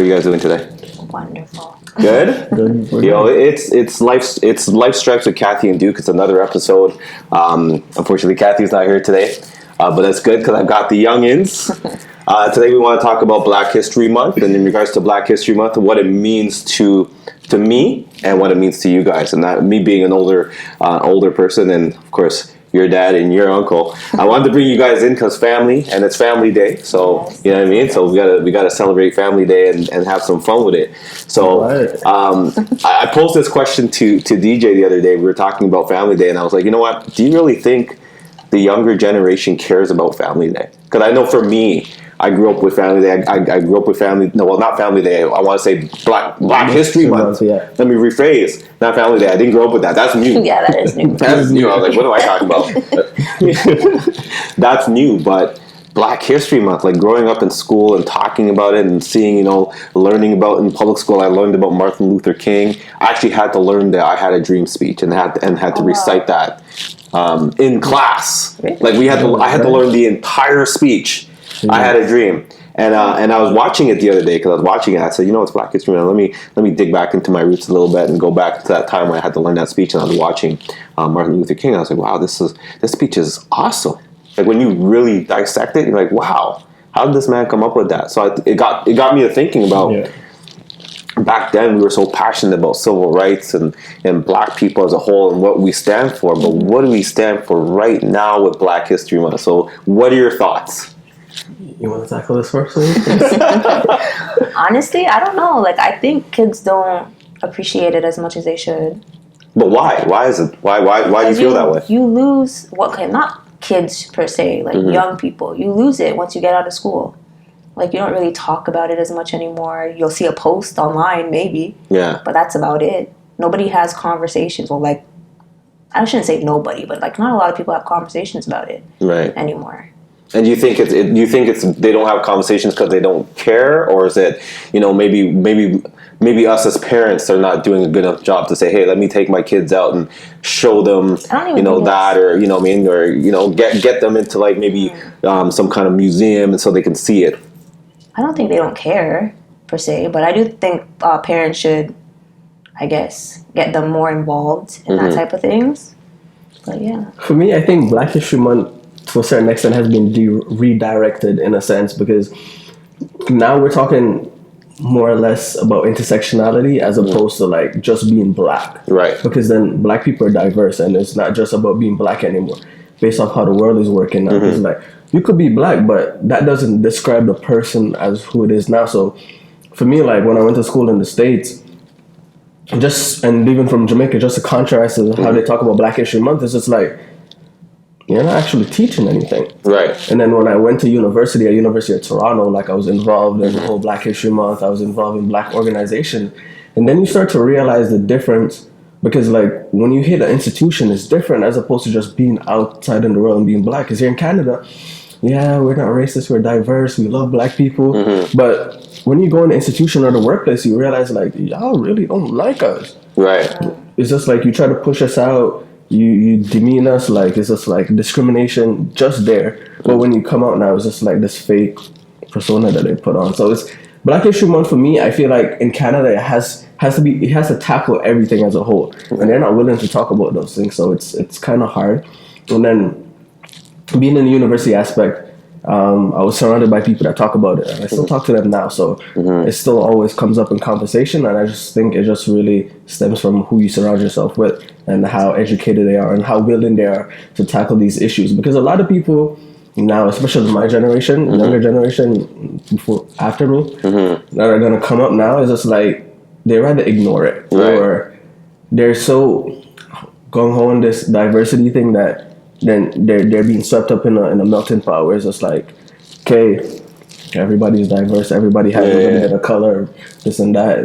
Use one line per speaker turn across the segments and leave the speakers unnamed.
are you guys doing today?
Wonderful.
Good?
Good.
You know, it's Life Stripes with Kathy and Duke. It's another episode. Unfortunately, Kathy's not here today, but that's good because I've got the youngins. Today we want to talk about Black History Month, and in regards to Black History Month, what it means to me and what it means to you guys. And that me being an older person, and of course your dad and your uncle, I wanted to bring you guys in because family, and it's Family Day. So you know what I mean. So we gotta celebrate Family Day and have some fun with it. So I posed this question to DJ the other day. We were talking about Family Day, and I was like, you know what? Do you really think the younger generation cares about Family Day? Because I know for me, I grew up with Family Day. I grew up with not Family Day. I want to say Black History Month. Yeah. Let me rephrase. Not Family Day. I didn't grow up with that. That's new.
Yeah, that is new.
That's new. I was like, what am I talking about? That's new. But Black History Month, like growing up in school and talking about it and seeing, learning about in public school, I learned about Martin Luther King. I actually had to learn the I Had a Dream speech and had to recite that in class.
Really?
Like I had to learn the entire speech. I Had a Dream, and I was watching it the other day because I was watching it. I said, it's Black History Month. Let me dig back into my roots a little bit and go back to that time when I had to learn that speech. And I was watching Martin Luther King. I was like, wow, this speech is awesome. Like when you really dissect it, you're like, wow, how did this man come up with that? So it got me to thinking about. Yeah. Back then, we were so passionate about civil rights and Black people as a whole and what we stand for. But what do we stand for right now with Black History Month? So what are your thoughts?
You want to tackle this first?
Honestly, I don't know. Like, I think kids don't appreciate it as much as they should.
But why? Why is it? Why do you feel that way?
You lose not kids per se, like young people. You lose it once you get out of school. Like, you don't really talk about it as much anymore. You'll see a post online, maybe. Yeah. But that's about it. Nobody has conversations. Well, like, I shouldn't say nobody, but like, not a lot of people have conversations about it anymore.
And do you think it's they don't have conversations because they don't care, or is it maybe us as parents are not doing a good enough job to say, hey, let me take my kids out and show them that, or get them into like maybe some kind of museum and so they can see it.
I don't think they don't care per se, but I do think parents should, I guess, get them more involved in that type of things. But yeah,
for me, I think Black History Month, to a certain extent, has been redirected in a sense, because now we're talking more or less about intersectionality as opposed to like just being Black.
Right.
Because then Black people are diverse and it's not just about being Black anymore. Based off how the world is working now. It's like, you could be Black, but that doesn't describe the person as who it is now. So for me, like when I went to school in the States, and even from Jamaica, just to contrast to how they talk about Black History Month, it's just like, you're not actually teaching anything.
Right.
And then when I went to University of Toronto, like I was involved in the whole Black History Month, I was involved in Black organization. And then you start to realize the difference, because like when you hit an institution, it's different as opposed to just being outside in the world and being Black. Because here in Canada, we're not racist, we're diverse, we love Black people. But when you go in the institution or the workplace, you realize like, y'all really don't like us.
Right.
It's just like you try to push us out. You demean us, like it's just like discrimination just there. But when you come out now, it's just like this fake persona that they put on. So it's Black History Month for me. I feel like in Canada it has to tackle everything as a whole, and they're not willing to talk about those things. So it's kind of hard. And then being in the university aspect, I was surrounded by people that talk about it, and I still talk to them now. So it still always comes up in conversation, and I just think it just really stems from who you surround yourself with and how educated they are and how willing they are to tackle these issues. Because a lot of people now, especially my generation, younger generation after me, that are going to come up now, is just like they rather ignore it, or they're so gung-ho on this diversity thing that then they're being swept up in a melting pot where it's just like, okay, everybody's diverse, everybody has a little bit of color, this and that.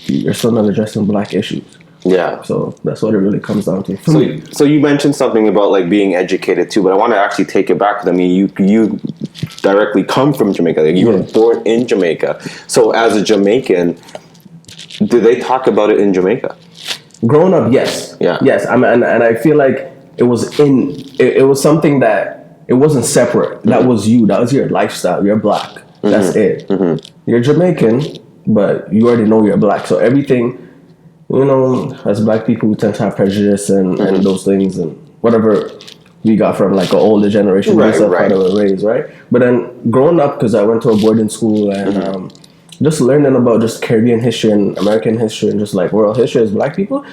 You're still not addressing Black issues.
Yeah.
So that's what it really comes down to.
So you mentioned something about like being educated too, but I want to actually take it back. I mean, you directly come from Jamaica. Like you were born in Jamaica. So as a Jamaican, do they talk about it in Jamaica?
Growing up, yes. Yeah. Yes. And I feel like it was something that it wasn't separate. That was you. That was your lifestyle. You're Black. That's it. You're Jamaican. but you already know you're black. So everything, as black people, we tend to have prejudice and those things and whatever we got from like an older generation based on how they were raised, right? But then growing up, because I went to a boarding school and just learning about just Caribbean history and American history and just like world history as black people,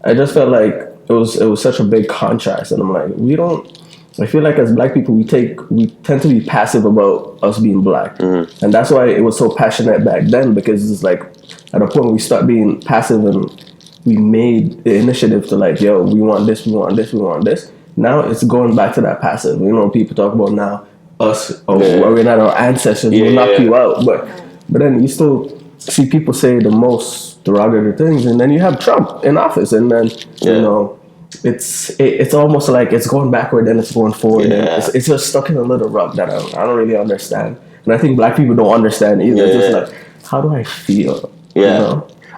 I just felt like it was such a big contrast. And I'm like, I feel like as black people, we tend to be passive about us being black. And that's why it was so passionate back then, because it's like at a point we start being passive and we made the initiative to like, yo, we want this, we want this, we want this. Now it's going back to that passive. People talk about now us, we're not our ancestors, we'll knock you out. But then you still see people say the most derogatory things, and then you have Trump in office, and then it's almost like it's going backward and it's going forward. And it's just stuck in a little rut that I don't really understand, and I think black people don't understand either. It's just like, how do I feel?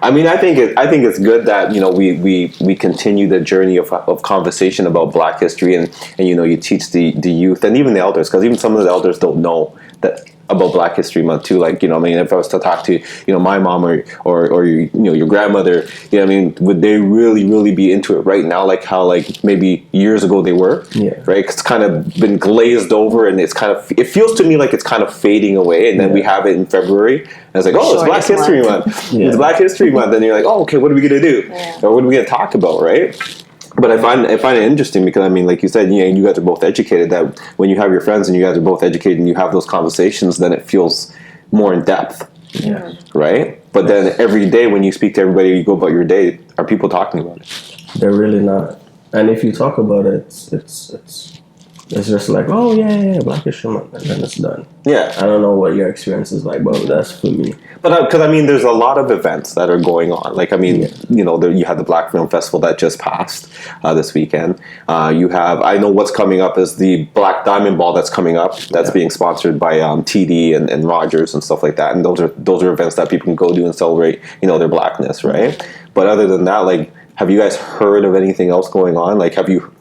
I mean, I think it's good that we continue the journey of conversation about Black history, and you teach the youth and even the elders, because even some of the elders don't know that about Black History Month too. Like, I mean, if I was to talk to my mom or your grandmother, I mean, would they really be into it right now, like how like maybe years ago they were? Right? 'Cause it's kind of been glazed over, and it feels to me like it's kind of fading away, and then we have it in February, and it's like, oh, it's Black History Month. It's Black History Month, and you're like, oh, okay, what are we gonna do? Or what are we gonna talk about, right? But I find it interesting because, I mean, like you said, you guys are both educated, that when you have your friends and you guys are both educated and you have those conversations, then it feels more in depth. Right? But then every day when you speak to everybody, you go about your day, are people talking about it?
They're really not. And if you talk about it, it's just like, oh yeah, Black History Month, and then it's done. I don't know what your experience is like, but that's for me.
But because I mean, there's a lot of events that are going on. Like, I mean, you had the Black Film Festival that just passed this weekend. I know what's coming up is the Black Diamond Ball that's coming up. That's being sponsored by TD and Rogers and stuff like that. And those are events that people can go to and celebrate, their blackness, right? But other than that, like, have you guys heard of anything else going on? Like,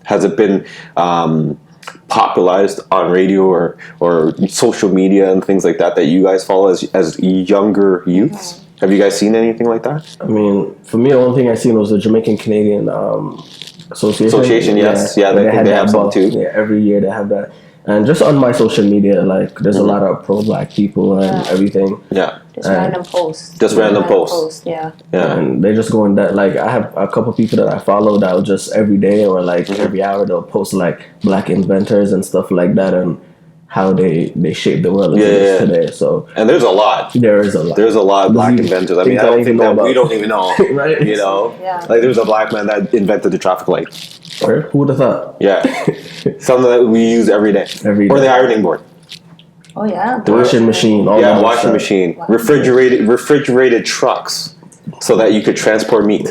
has it been popularized on radio or social media and things like that you guys follow as younger youths? Have you guys seen anything like that?
I mean, for me, the only thing I seen was the Jamaican Canadian Association.
Yes, they have some too.
Yeah, every year they have that. And just on my social media, like, there's a lot of pro-Black people and everything.
Just random posts.
And they just go in that, like, I have a couple people that I follow that will just every day or like every hour they'll post like Black inventors and stuff like that, and how they shape the world as it is today. So,
and there's a lot.
There is a lot.
There's a lot of Black inventors. I mean, I don't think that we don't even know.
Right?
Like, there's a Black man that invented the traffic light.
Who would have thought?
Something that we use every day. Or the ironing board.
Oh yeah.
The washing machine.
Washing machine. Wow. Refrigerated trucks, so that you could transport meat.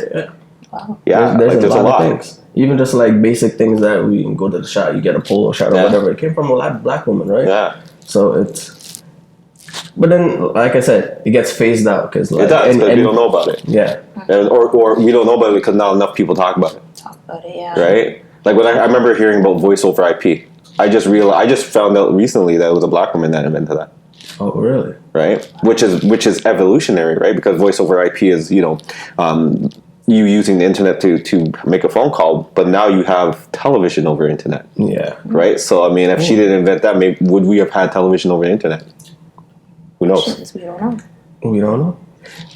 Wow.
There's a lot of things. Even just like basic things that we can go to the shop, you get a polo shirt or whatever. It came from a lot of Black women, right? So it's. But then, like I said, it gets phased out because
it does, because we don't know about it. Or we don't know about it because not enough people talk about it. Right? Like, when I remember hearing about voice over IP, I just found out recently that it was a Black woman that invented that.
Oh, really?
Right? Which is evolutionary, right? Because voice over IP is, you using the internet to make a phone call, but now you have television over internet. Right? So, I mean, if she didn't invent that, maybe would we have had television over the internet? Who knows?
We don't know.
We don't know.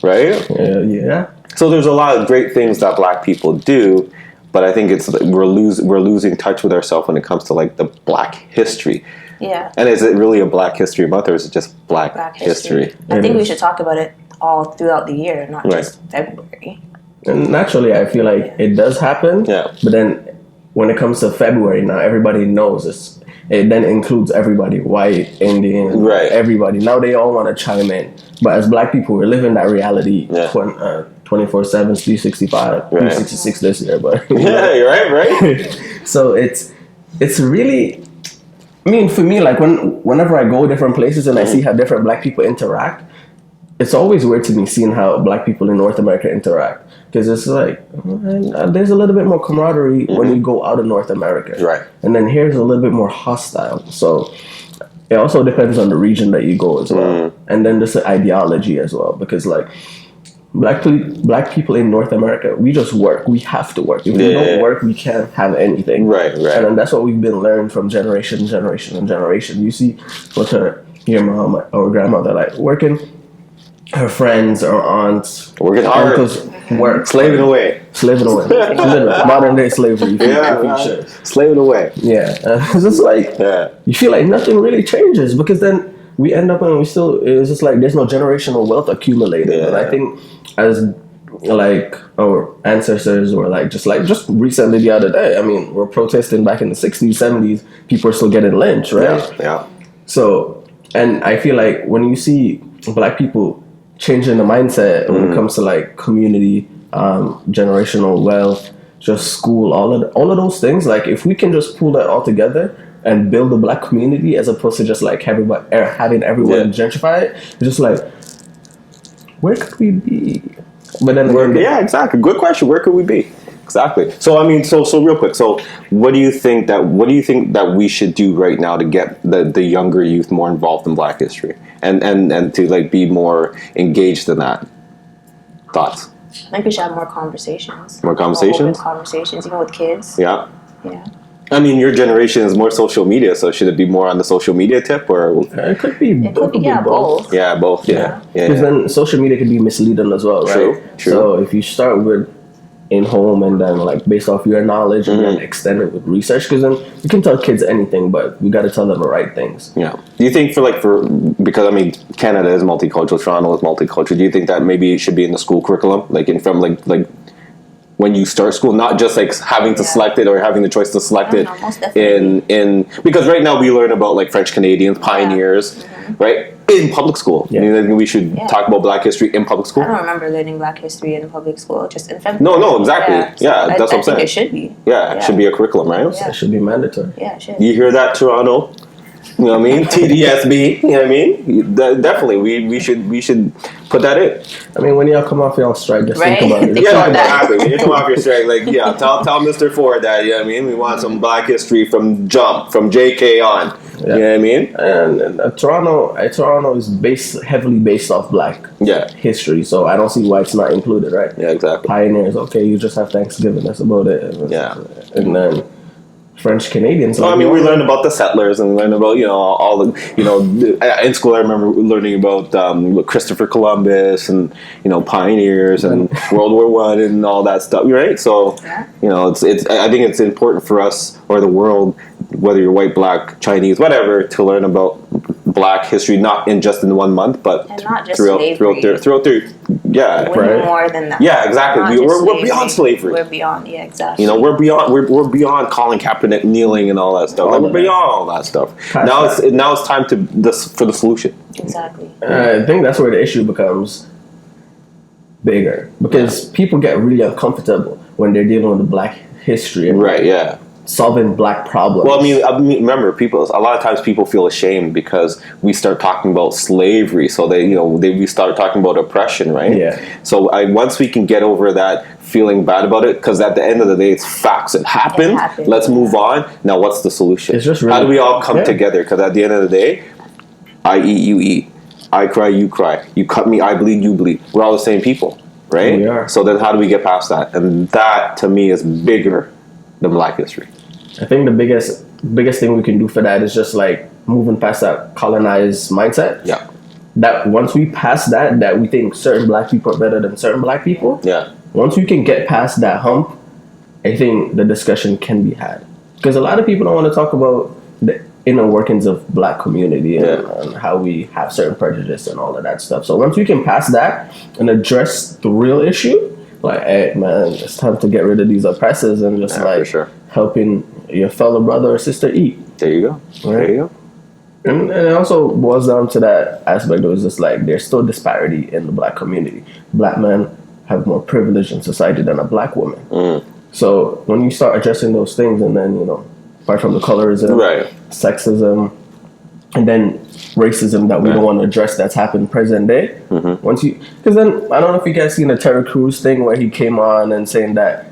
Right?
Yeah.
So there's a lot of great things that Black people do, but I think we're losing touch with ourselves when it comes to like the Black history. And is it really a Black History Month, or is it just Black history?
I think we should talk about it all throughout the year, not just February.
And naturally, I feel like it does happen. But then when it comes to February, now everybody knows this. It then includes everybody, white, Indian, everybody. Now they all want to chime in. But as Black people, we're living that reality 24/7, 365, 366 this year. But
you're right.
So it's really. I mean, for me, like whenever I go different places and I see how different Black people interact, it's always weird to me seeing how Black people in North America interact. Because it's like, there's a little bit more camaraderie when you go out of North America. And then here's a little bit more hostile. So it also depends on the region that you go as well. and then there's the ideology as well, because like black people in North America, we just work. We have to work. If we don't work, we can't have anything.
Right.
And then that's what we've been learned from generation to generation and generation. You see, what your mom or grandmother like working, her friends or aunts,
working hard,
uncles work,
slaving away.
Literally, modern day slavery.
Slaving away.
Yeah, it's just like you feel like nothing really changes, because then we end up and it's just like there's no generational wealth accumulated. And I think as like our ancestors were just recently the other day, I mean, we're protesting back in the 60s, 70s, people are still getting lynched, right?
Yeah.
So, and I feel like when you see black people changing the mindset when it comes to like community, generational wealth, just school, all of those things, like if we can just pull that all together and build a black community, as opposed to just like having everyone gentrify it, it's just like, where could we be? But then
exactly. Good question. Where could we be? Exactly. So I mean, so real quick. So what do you think that we should do right now to get the younger youth more involved in Black history and to like be more engaged in that? Thoughts?
I think we should have more conversations.
More conversations?
Conversations, even with kids.
Yeah.
Yeah.
I mean, your generation is more social media, so should it be more on the social media tip, or
it could be both.
Yeah, both. Yeah.
Because then social media can be misleading as well, right?
True.
So if you start with in home and then like based off your knowledge and then extend it with research, because then you can tell kids anything, but we got to tell them the right things.
Yeah. Do you think because I mean Canada is multicultural, Toronto is multicultural. Do you think that maybe it should be in the school curriculum, like when you start school, not just like having to select it or having the choice to select it in because right now we learn about like French Canadians, pioneers, right? In public school. Yeah. You think we should talk about Black history in public school?
I don't remember learning Black history in public school, just in February.
No, exactly. Yeah, that's what I'm saying.
It should be.
Yeah, it should be a curriculum, right?
Yeah. It should be mandatory.
Yeah, it should.
You hear that, Toronto? You know what I mean? TDSB. You know what I mean? Definitely, we should put that in.
I mean, when y'all come off y'all strike, just think about it.
Yeah, exactly. When you come off your strike, like tell Mr. Ford that. You know what I mean? We want some Black history from JK on. Yeah. You know what I mean?
And Toronto is heavily based off Black history, so I don't see why it's not included, right?
Yeah, exactly.
Pioneers, okay, you just have Thanksgiving. That's about it. And then French Canadians.
Well, I mean, we learned about the settlers and we learned about all the in school. I remember learning about Christopher Columbus and pioneers and World War I and all that stuff, right? So it's I think it's important for us or the world, whether you're white, Black, Chinese, whatever, to learn about Black history, not just in 1 month, but
not just
throughout their
more than that.
Yeah, exactly. We're beyond slavery.
We're beyond, exactly.
We're beyond Colin Kaepernick kneeling and all that stuff. We're beyond all that stuff. Now it's time for the solution.
Exactly.
I think that's where the issue becomes bigger, because people get really uncomfortable when they're dealing with the Black history.
Right. Yeah.
Solving Black problems.
Well, I mean, remember, a lot of times people feel ashamed because we start talking about slavery. So we start talking about oppression, right?
Yeah.
So once we can get over that feeling bad about it, because at the end of the day, it's facts. It happened. Let's move on. Now, what's the solution?
It's just really,
how do we all come together? Because at the end of the day, I eat, you eat. I cry, you cry. You cut me, I bleed, you bleed. We're all the same people, right?
We are.
So then how do we get past that? And that, to me, is bigger than Black history.
I think the biggest thing we can do for that is just like moving past that colonized mindset.
Yeah.
That once we pass that we think certain Black people are better than certain Black people.
Yeah.
Once we can get past that hump, I think the discussion can be had. Because a lot of people don't want to talk about the inner workings of Black community and how we have certain prejudice and all of that stuff. So once we can pass that and address the real issue, like, hey man, it's time to get rid of these oppressors and just helping your fellow brother or sister eat.
There you go. Right? There you go.
And it also boils down to that aspect. It was just like there's still disparity in the Black community. Black men have more privilege in society than a Black woman. So when you start addressing those things, and then apart from the colorism, sexism, and then racism that we don't want to address that's happened present day. Because then I don't know if you guys seen the Terry Crews thing where he came on and saying that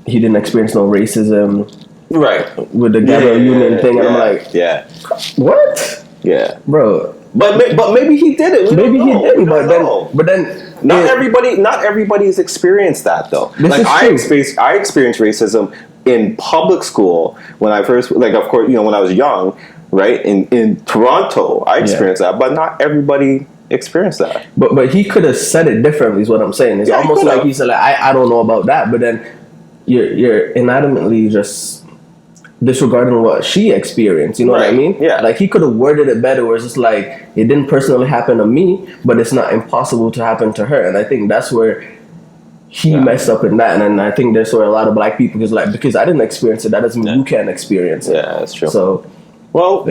he didn't experience no racism. Right. With the Gabrielle Union thing. And I'm like, what?
Yeah.
Bro,
But maybe he did it.
Maybe he didn't. But then
not everybody's experienced that though. Like I experienced racism in public school when I first, like, of course, when I was young, right? In Toronto, I experienced that, but not everybody experienced that.
But he could have said it differently. Is what I'm saying. It's almost like he said, like, I don't know about that. But then you're inadvertently just disregarding what she experienced. You know what I mean?
Yeah.
Like he could have worded it better, where it's just like it didn't personally happen to me, but it's not impossible to happen to her. And I think that's where he messed up in that. And I think that's where a lot of black people is like, because I didn't experience it, that doesn't mean you can't experience it.
Yeah, that's true.
So,
well,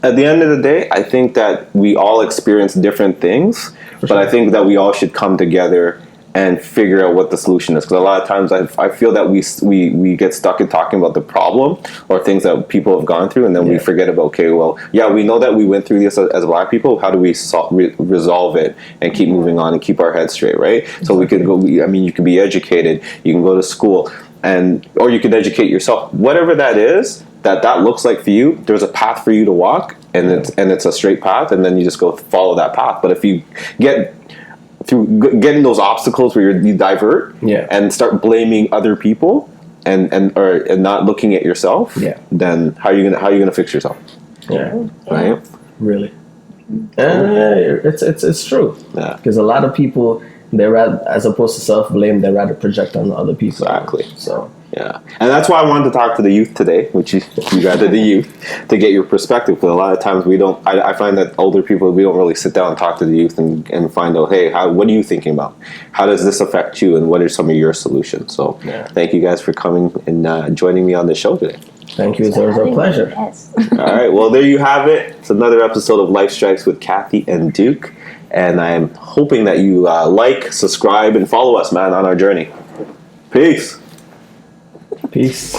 at the end of the day, I think that we all experience different things, but I think that we all should come together and figure out what the solution is. Because a lot of times I feel that we get stuck in talking about the problem or things that people have gone through, and then we forget about, okay, well, we know that we went through this as black people. How do we resolve it and keep moving on and keep our heads straight, right? So we can go, you can be educated, you can go to school, or you can educate yourself. Whatever that is, that looks like for you, there's a path for you to walk, and it's a straight path, and then you just go follow that path. But if you get through getting those obstacles where you divert and start blaming other people and not looking at yourself, then how are you gonna fix yourself? Right?
Really. It's true. Yeah. Because a lot of people, they rather, as opposed to self-blame, they rather project on other people.
Exactly.
So.
Yeah, and that's why I wanted to talk to the youth today, which you guys are the youth, to get your perspective. Because a lot of times we don't. I find that older people, we don't really sit down and talk to the youth and find out, hey, what are you thinking about? How does this affect you, and what are some of your solutions? So, thank you guys for coming and joining me on the show today.
Thank you. It was a pleasure.
Yes.
All right. Well, there you have it. It's another episode of Life Strikes with Kathy and Duke, and I'm hoping that you like, subscribe, and follow us, man, on our journey. Peace.
Peace.